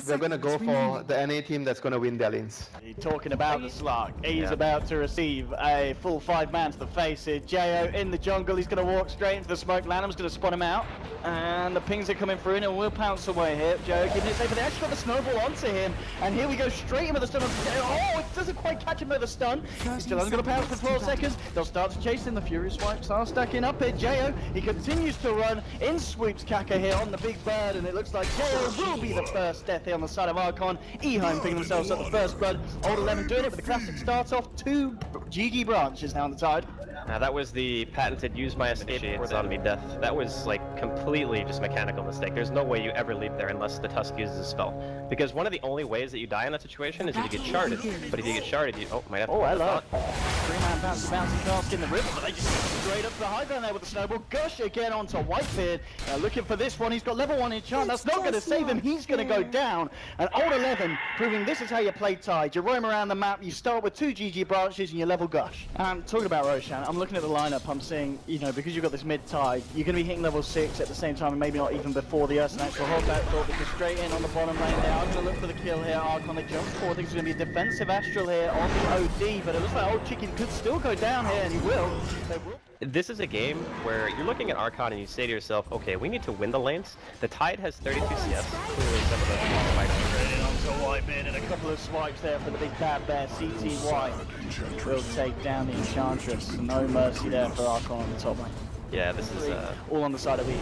They're gonna go for the NA team that's gonna win their lanes. You're talking about the slug. He's about to receive a full 5-man to the face here. Jo in the jungle. He's going to walk straight into the smoke. Lanham's going to spot him out. And the pings are coming through and we'll pounce away here. Jo giving it safe, but they actually got the snowball onto him. And here we go straight in with the stun. Oh, it doesn't quite catch him with the stun. He still hasn't got a pounce for 12 seconds. They'll start to chase him. The Fury Swipes are stacking up here. Jo, he continues to run. In sweeps Kaka here on the big bird. And it looks like Jo will be the first death here on the side of Archon. EHOME picking themselves up the first blood. Old 11 doing it with the classic start off. 2 GG branches now on the tide. Now that was the patented use my escape for zombie death. That was like completely just mechanical mistake. There's no way you ever leave there unless the Tusk uses a spell. Because one of the only ways that you die in that situation is if you get sharded. But if you get sharded, you might have to. Oh, hello. 3-man bouncy cask in the river, but they just straight up to the high ground there with the snowball. Gush again onto Whitebeard. Looking for this one. He's got level 1 enchant. That's not going to save him. He's going to go down. And Old 11 proving this is how you play Tide. You roam around the map. You start with 2 GG branches and you level Gush. Talking about Roshan, I'm looking at the lineup. I'm seeing, because you've got this mid Tide, you're going to be hitting level 6 at the same time, and maybe not even before the Ursa actual hold that thought, because straight in on the bottom lane there. I'm going to look for the kill here. Archon, they jump forward. I think it's going to be a defensive Astral here on the OD, but it looks like Old Chicken could still go down here, and he will. They will. This is a game where you're looking at Archon and you say to yourself, okay, we need to win the lanes. The Tide has 32 CS. Clearly some of the fighters. Onto Whitebeard and a couple of swipes there for the big bad bear. CTY will take down the Enchantress. No mercy there for Archon on the top lane. Yeah, this is all on the side of E.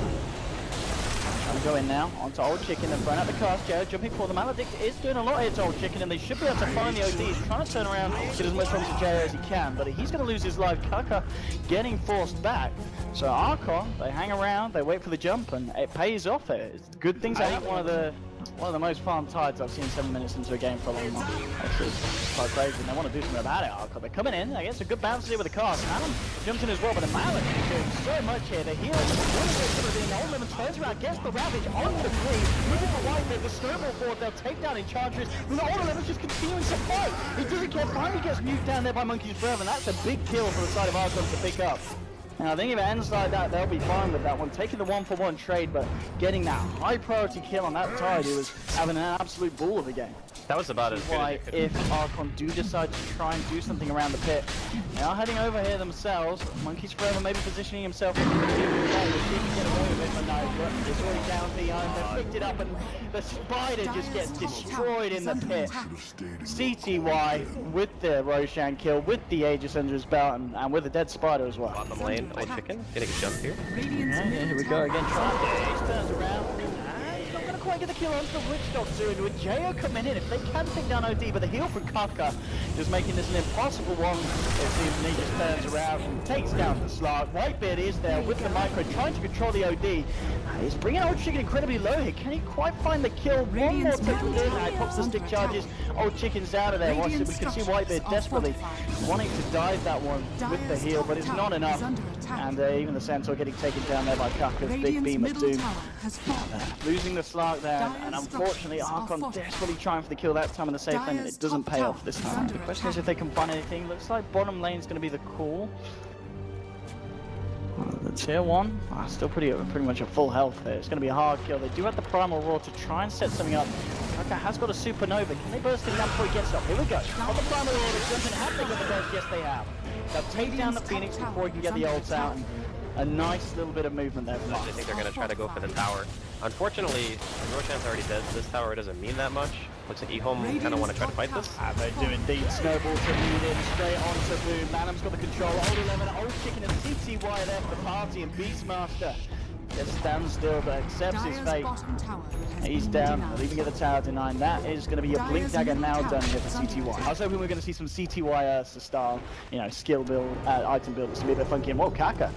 Trying to go in now onto Old Chicken and throwing out the cast. Jo jumping for the Maledict is doing a lot here to Old Chicken, and they should be able to find the OD. He's trying to turn around, get as much from to Jo as he can, but he's going to lose his life. Kaka getting forced back. So Archon, they hang around, they wait for the jump, and it pays off. It's good things. I think one of the most farmed Tides I've seen 7 minutes into a game for a long time. Actually, it's quite crazy, and they want to do something about it. Archon, they're coming in. I guess a good bounce here with the cast. Adam jumps in as well, but the Mallet is doing so much here. The heal is Old 11 turns around, gets the Ravage on the free, moving for Whitebeard, the snowball forward. They'll take down Enchantress. And the Old 11 just continuing to fight. He doesn't care. Finally gets nuked down there by Monkey's Breath, and that's a big kill for the side of Archon to pick up. Now I think if it ends like that, they'll be fine with that one. Taking the 1-for-1 trade, but getting that high priority kill on that Tide, who was having an absolute ball of a game. That was about as good as if Archon do decide to try and do something around the pit, they are heading over here themselves. Monkey's Forever maybe positioning himself in the team. He can get away with it, but no, it's already down to EHOME. They picked it up and the spider just gets destroyed in the pit. CTY with the Roshan kill, with the Aegis under his belt, and with the dead spider as well. Bottom lane, Old Chicken, getting a jump here. Yeah, here we go again, trying to turns around. Quite get the kill onto the Witch Doctor, and with Jo coming in, if they can take down OD, but the heal from Kaka just making this an impossible one. It seems, and he just turns around and takes down the Slug. Whitebeard is there with the micro, trying to control the OD. He's bringing Old Chicken incredibly low here. Can he quite find the kill? One more tick in. He pops the stick charges. Old Chicken's out of there. We can see Whitebeard desperately wanting to dive that one with the heal, but it's not enough. And even the Centaur getting taken down there by Kaka's big beam of doom. Losing the Slug there, and unfortunately Archon desperately trying for the kill that time in the safe lane, and it doesn't pay off this time. The question is if they can find anything. Looks like bottom lane's going to be the call. The tier 1, still pretty much at full health there. It's going to be a hard kill. They do have the Primal Roar to try and set something up. Kaka has got a Supernova. Can they burst him down before he gets up? Here we go. On the Primal Roar, they're jumping. Have they got the burst? Yes, they have. They'll take down the Phoenix before he can get the ults out. And a nice little bit of movement there. I think they're going to try to go for the tower. Unfortunately, Roshan's already dead, so this tower doesn't mean that much. Looks like EHOME kind of want to try to fight this. They do indeed. Snowball to lead in straight onto Boom. Lanham's got the control. Old 11, Old Chicken and CTY there for the party, and Beastmaster just stands still but accepts his fate. He's down. They'll even get the tower to 9. That is going to be a Blink Dagger now done here for CTY. I was hoping we were going to see some CTY Ursa style, skill build, item builders to be a bit funky. And whoa, Kaka.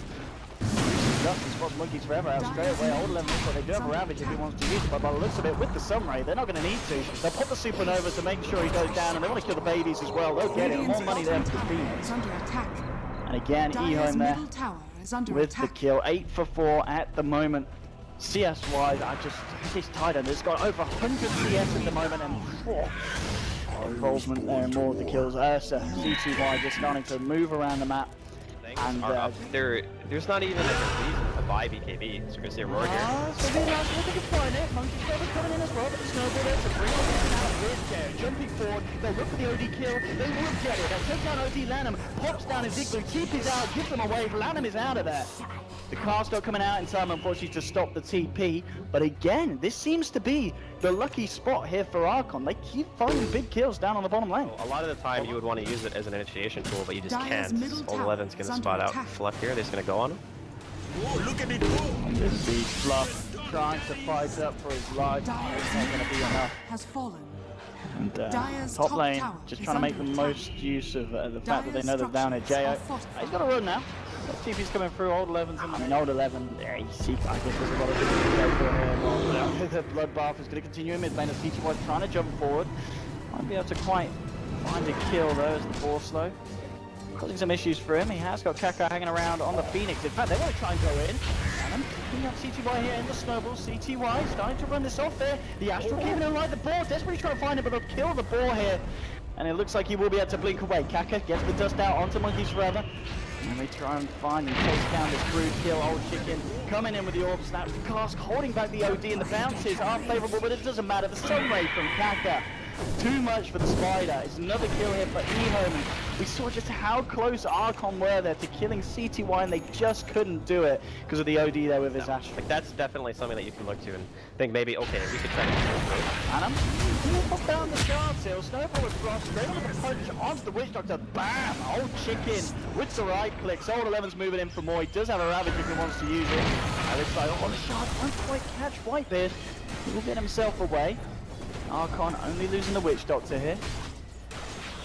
Justice spots Monkeys Forever out straight away. Old 11 looks like they do have a Ravage if he wants to use it, but by the looks of it, with the Sunray, they're not going to need to. They'll put the Supernova to make sure he goes down, and they want to kill the babies as well. They'll get it. More money there for the Phoenix. And again, EHOME there with the kill. 8 for 4 at the moment. CS-wise, this Titan has got over 100 CS at the moment, and involvement there and more of the kills. Ursa, CTY just starting to move around the map. And there's not even like a reason to buy BKB, so we're gonna see a roar here. So the last one they can find it. Monkey's Grabber coming in as well, but the snowball there to bring all this out with Jared. Jumping forward, they'll look for the OD kill, they will get it. They'll take down OD Lanham, pops down in Zigblue, TP's out, gives them a wave, Lanham is out of there. The cast are coming out in time, unfortunately, to stop the TP. But again, this seems to be the lucky spot here for Archon. They keep finding big kills down on the bottom lane. A lot of the time, you would want to use it as an initiation tool, but you just can't. Old 11's going to spot out Fluff here. They're just going to go on him. Whoa, look at it go! Just see Fluff trying to fight up for his life. It's not going to be enough. Has fallen. And Dyer's top top lane, tower just is trying to make the under most attack. use of the fact that they Dyer's know they're down at structures Jo. are fortified. He's got to run now. TP's coming through, old 11's in. I mean, old 11, yeah, you see, I guess there's a lot of things to go for here. The bloodbath is going to continue in mid lane as CTY trying to jump forward. Might be able to quite find a kill though as the ball slow. Causing some issues for him. He has got Kaka hanging around on the Phoenix. In fact, they want to try and go in. And picking up CTY here in the snowball. CTY starting to run this off there. The Astral keeping him like the ball. Desperately trying to find him, but they'll kill the ball here. And it looks like he will be able to blink away. Kaka gets the dust out onto Monkeys Forever. And they try and find and chase down this brood kill. Old Chicken coming in with the orb snaps. The Cask holding back the OD and the bounces are favourable, but it doesn't matter. The Sunray from Kaka. Too much for the Spider. It's another kill here for EHOME. We saw just how close Archon were there to killing CTY, and they just couldn't do it because of the OD there with his Astral. Like, that's definitely something that you can look to and think maybe, okay, we could try to kill this. Adam, he'll pop down the guards here. Snowball is crossed straight on the punch onto the Witch Doctor. Bam! Old Chicken with the right clicks. Old 11's moving in for more. He does have a Ravage if he wants to use it. And looks like the shot won't quite catch Whitebeard. He will get himself away. Archon only losing the Witch Doctor here.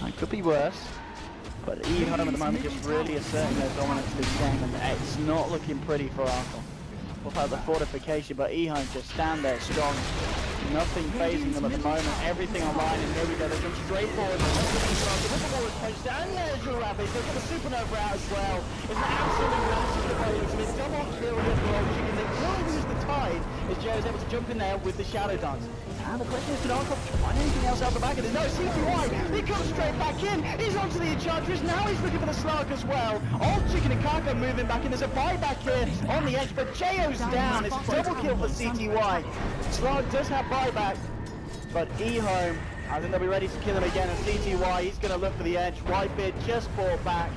It could be worse. But EHOME at the moment just really asserting their dominance this game, and it's not looking pretty for Archon. Without the fortification, but EHOME just stand there strong. Nothing phasing them at the moment. Everything online, and here we go. They jump straight forward. The ball is punched down. There's your Rabbit. They've got the Supernova out as well. It's an absolute massive it's double kill here for Old Chicken. They will lose the tide as Joe is able to jump in there with the Shadow Dance. And the question is, can Archon find anything else out the back of this? No, CTY, he comes straight back in. He's onto the Enchantress. Now he's looking for the Slug as well. Old Chicken and Kaka moving back in. There's a buyback here on the edge, but JO's down. It's a double kill for CTY. Slug does have buyback, but EHOME, I think they'll be ready to kill him again. And CTY, he's going to look for the edge. Whitebeard just brought back.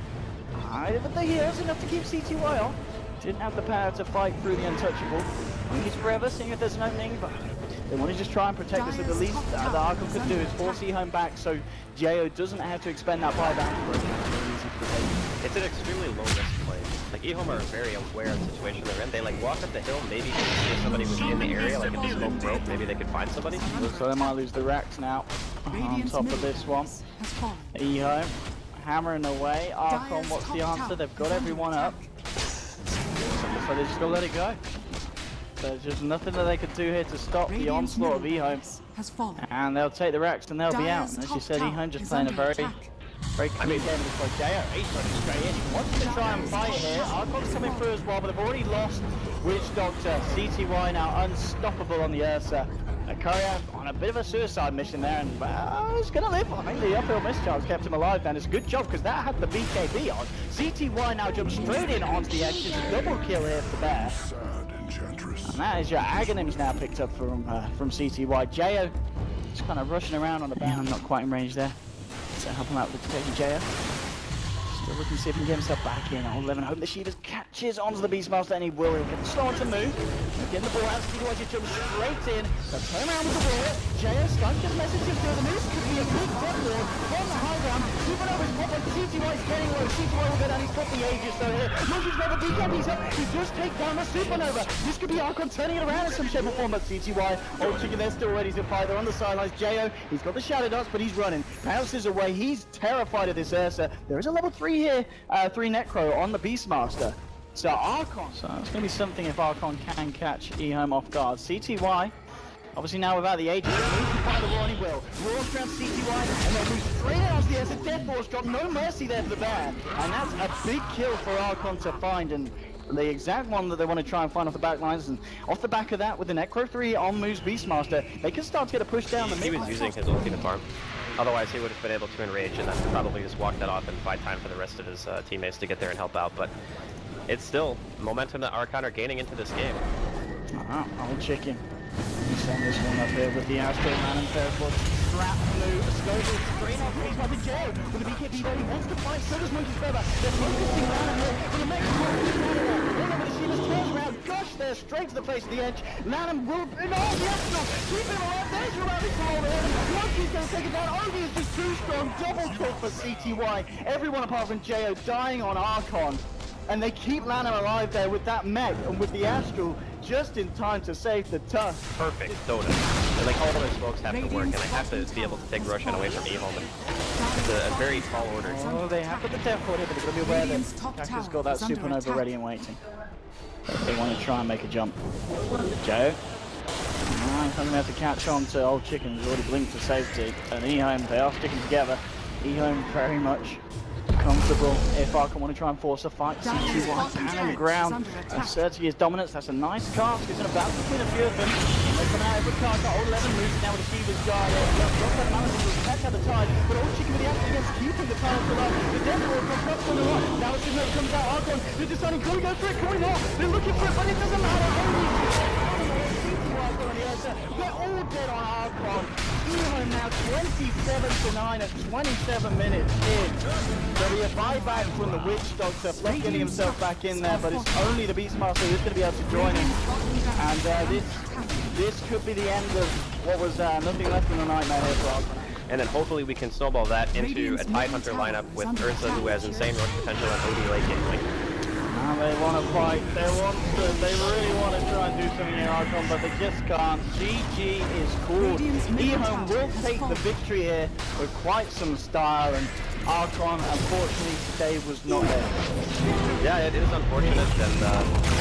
But the heals enough to keep CTY on. Didn't have the power to fight through the untouchable. He's forever seeing if there's an opening, but they want to just try and protect us at the least. The Archon could do is force EHOME back so Jo doesn't have to expend that buyback. It's an extremely low risk play. Like, EHOME are very aware of the situation they're in. They like walk up the hill, maybe if somebody was in the area, like if they smoke rope, maybe they could find somebody. So they might lose the Rex now on top of this one. EHOME hammering away. Archon, what's the answer? They've got everyone up. So they just gotta let it go. There's just nothing that they could do here to stop the onslaught of EHOME. And they'll take the Rex and they'll be out. And as you said, EHOME just playing a very clean game of this one. JO, he's running straight in. He wants to try and fight here. Archon's coming through as well, but they've already lost Witch Doctor. CTY now unstoppable on the Ursa. Courier on a bit of a suicide mission there, and he's going to live. I think the uphill mischarge kept him alive, and it's a good job because that had the BKB on. CTY now jumps straight in onto the edge. It's a double kill here for Bear. And that is your Aghanims now picked up from CTY. JO just kind of rushing around on the bound, not quite in range there. So help him out with protecting JO. Still looking to see if he can get himself back in. Old 11 hoping the Sheeters catches onto the Beastmaster, and he will. He'll get slow to move. Getting the ball out, CTY just jumps straight in. They'll turn around with the ball. JO Skunk just messages through the news. Could be a big dead ward on the high ground. Supernova's popping. CTY's getting low. CTY will go down. He's got the Aegis though here. Monkey's Grabber, BKB's up. He just take down the Supernova. This could be Archon turning it around in some shape or form, but CTY, Old Chicken, they're still ready to fight. They're on the sidelines. JO, he's got the Shadow Darts, but he's running. Bounces away. He's terrified of this Ursa. There is a level 3 here. 3 Necro on the Beastmaster. So Archon. So it's going to be something if Archon can catch EHOME off guard. CTY, obviously now without the Aegis, he can find the Roar and he will. Roar around CTY, and then move straight out to the Ursa. Death Force drop, no mercy there for the Bear. And that's a big kill for Archon to find, and the exact one that they want to try and find off the back lines. And off the back of that, with the Necro 3 on moves Beastmaster, they can start to get a push down the mid. He was using his ulti to farm. Otherwise, he would have been able to enrage and then probably just walk that off and find time for the rest of his teammates to get there and help out. But it's still momentum that Archon are gaining into this game. Old chicken. You send this one up here with the Astro Man and Fairford. Trap blue, Scoville, screen off, he's by the jail. With the BKB there, he wants to fight, so does Monkey's Feather. They're focusing down here, but the next one is all over the Shivas, turns around, gosh, they're straight to the face of the edge. Lanham will, no, the Astro, keep him alive, there's your rally from over here. Monkey's going to take it down, Ovi is just too strong, double kill for CTY. Everyone apart from Jo dying on Archon. And they keep Lanham alive there with that mech and with the Astral just in time to save the Tusk. Perfect Dota. And like all other smokes have to work, and I have to be able to take Roshan away from EHOME. It's a very tall order. Oh, they have put the death order, but they've got to be aware that Kaka's got that supernova ready and waiting. If they want to try and make a jump. Jo. Something they have to catch on to Old Chicken, who's already blinked to safety. And EHOME, they are sticking together. EHOME very much comfortable if Archon want to try and force a fight. CTY can on ground, asserting his dominance. That's a nice cast. He's going to bounce between a few of them. They're coming out every card. Old 11 moves now with the Fever's guard. Catch out the tide, but Old Chicken with the action against keeping the tide alive. The Death Roll comes up on the right. Now as soon as it comes out, Archon, they're deciding, can we go for it? Can we not? They're looking for it, but it doesn't matter. They're all dead on Archon. EHOME now 27-9 at 27 minutes in. There'll be a buyback from the Witch Doctor, Fluff getting himself back in there, but it's only the Beastmaster who's going to be able to join him. And this could be the end of what was nothing less than a nightmare here for Archon. And then hopefully we can snowball that into a Tidehunter lineup with Ursa, who has insane rush potential and OD late game. They want to fight, they really want to try and do something here, Archon, but they just can't. GG is called. EHOME will take the victory here with quite some style, and Archon, unfortunately, Dave was not there. Yeah, it is unfortunate, and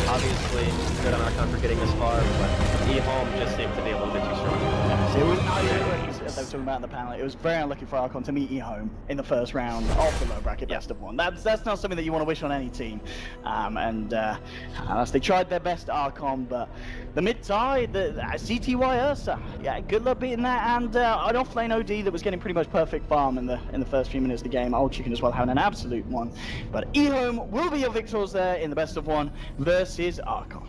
obviously good on Archon for getting this far, but EHOME just seemed to be a little bit too strong. It was, they were talking about in the panel, it was very unlucky for Archon to meet EHOME in the first round of the low bracket best of one. That's not something that you want to wish on any team. They tried their best, Archon, but the mid-tie, the CTY Ursa, yeah, good luck beating that, and an offlane OD that was getting pretty much perfect farm in the first few minutes of the game. Old Chicken as well having an absolute one, but EHOME will be your victors there in the best of one versus Archon.